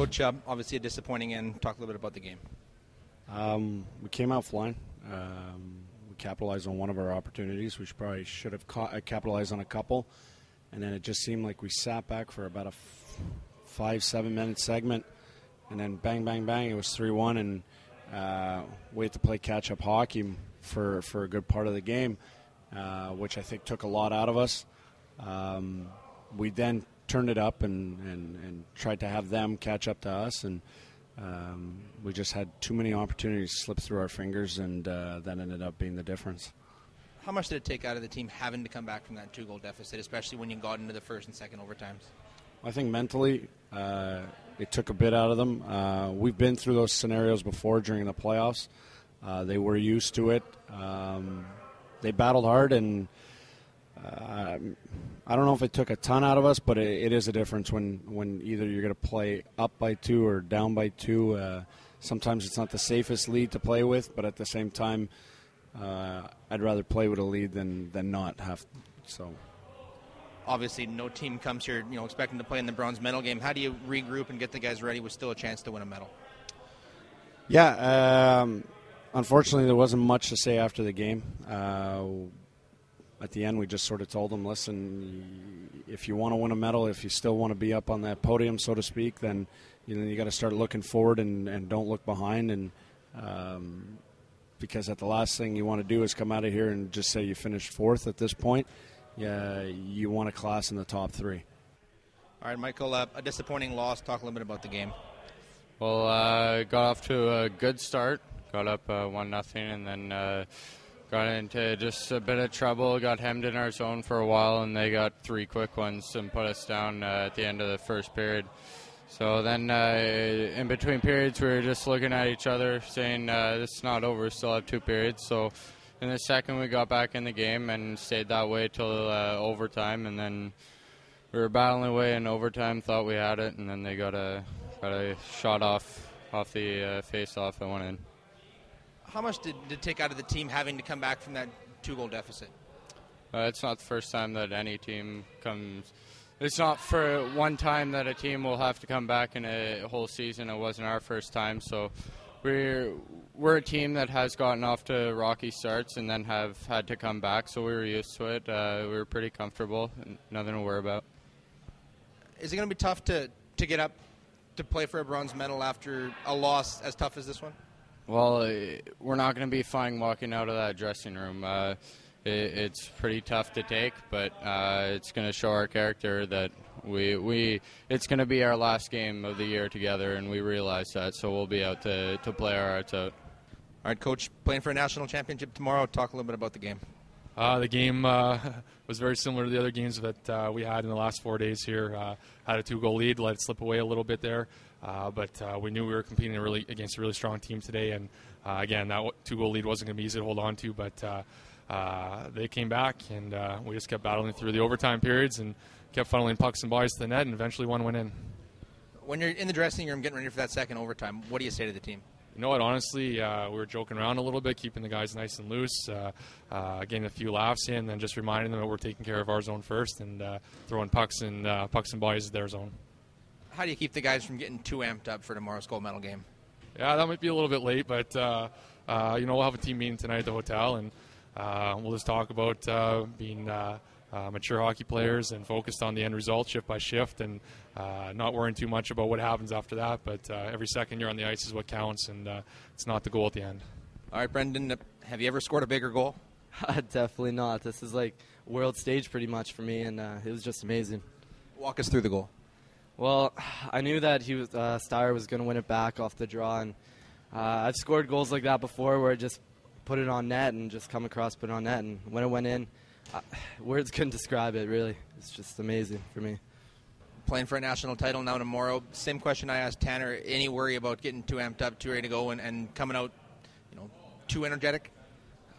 Coach, obviously a disappointing end. Talk a little bit about the game. We came out flying. We capitalized on one of our opportunities. We should have capitalized on a couple. And then it just seemed like we sat back for about a 5-7 minute segment. And then bang, bang, bang, it was 3-1. And we had to play catch-up hockey for a good part of the game, which I think took a lot out of us. We then turned it up and tried to have them catch up to us, and we just had too many opportunities slip through our fingers, and that ended up being the difference. How much did it take out of the team having to come back from that 2-goal deficit, especially when you got into the first and second overtimes? I think mentally it took a bit out of them. We've been through those scenarios before during the playoffs. They were used to it. They battled hard, and I don't know if it took a ton out of us, but it is a difference when either you're going to play up by 2 or down by 2. Sometimes it's not the safest lead to play with, but at the same time, I'd rather play with a lead than not have. So, obviously, no team comes here, expecting to play in the bronze medal game. How do you regroup and get the guys ready with still a chance to win a medal? Yeah, unfortunately, there wasn't much to say after the game. At the end, we just sort of told them, listen, if you want to win a medal, if you still want to be up on that podium, so to speak, then you got to start looking forward and don't look behind. And because the last thing you want to do is come out of here and just say you finished 4th at this point. Yeah, you want a class in the top 3. All right, Michael, a disappointing loss. Talk a little bit about the game. Well, got off to a good start. Got up 1-0, and then got into just a bit of trouble, got hemmed in our zone for a while, and they got 3 quick ones and put us down at the end of the first period. So then in between periods, we were just looking at each other saying, this is not over, we still have 2 periods. So in the second, we got back in the game and stayed that way till overtime, and then we were battling away in overtime, thought we had it, and then they got a shot off the face-off that went in. How much did it take out of the team having to come back from that 2-goal deficit? It's not the first time that any team comes. It's not for one time that a team will have to come back in a whole season. It wasn't our first time, so we're a team that has gotten off to rocky starts and then have had to come back, so we were used to it. We were pretty comfortable, nothing to worry about. Is it going to be tough to get up to play for a bronze medal after a loss as tough as this one? Well, we're not going to be fine walking out of that dressing room. It's pretty tough to take, but it's going to show our character that it's going to be our last game of the year together, and we realize that, so we'll be out to play our hearts out. All right, Coach, playing for a national championship tomorrow. Talk a little bit about the game. The game was very similar to the other games that we had in the last 4 days here. Had a 2-goal lead, let it slip away a little bit there. But we knew we were competing against a really strong team today. And, again, that 2-goal lead wasn't going to be easy to hold on to. But they came back, and we just kept battling through the overtime periods and kept funneling pucks and bodies to the net, and eventually one went in. When you're in the dressing room getting ready for that second overtime, what do you say to the team? You know what, honestly, we were joking around a little bit, keeping the guys nice and loose, getting a few laughs in, and then just reminding them that we're taking care of our zone first and throwing pucks and bodies to their zone. How do you keep the guys from getting too amped up for tomorrow's gold medal game? Yeah, that might be a little bit late, but we'll have a team meeting tonight at the hotel, and we'll just talk about being mature hockey players and focused on the end result shift by shift, and not worrying too much about what happens after that. But every second you're on the ice is what counts, and it's not the goal at the end. All right, Brendan, have you ever scored a bigger goal? Definitely not. This is like world stage pretty much for me, and it was just amazing. Walk us through the goal. Well, I knew that Steyer was going to win it back off the draw, and I've scored goals like that before where I just put it on net and just come across, put it on net, and when it went in, words couldn't describe it, really. It's just amazing for me. Playing for a national title now tomorrow. Same question I asked Tanner. Any worry about getting too amped up, too ready to go, and coming out, too energetic?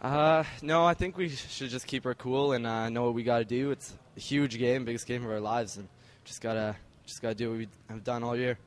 No, I think we should just keep our cool and know what we got to do. It's a huge game, biggest game of our lives, and just gotta do what we have done all year.